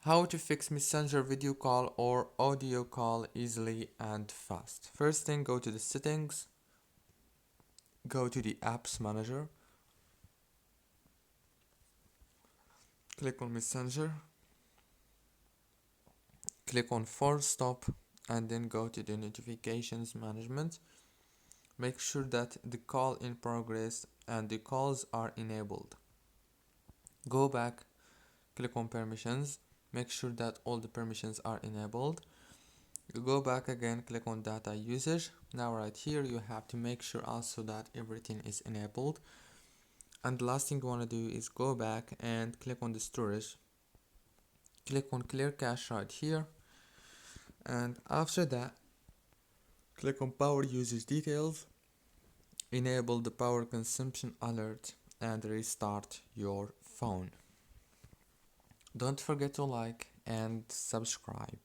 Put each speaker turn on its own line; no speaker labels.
How to fix Messenger video call or audio call easily and fast. First thing, go to the settings, go to the apps manager, click on Messenger, click on force stop, and then go to the notifications management. Make sure that the call in progress and the calls are enabled. Go back, click on permissions, make sure that all the permissions are enabled. You go back again, click on data usage. Now right here you have to make sure also that everything is enabled. And the last thing you want to do is go back and click on the storage, click on clear cache right here, and after that click on power usage details, enable the power consumption alert, and restart your phone. Don't forget to like and subscribe.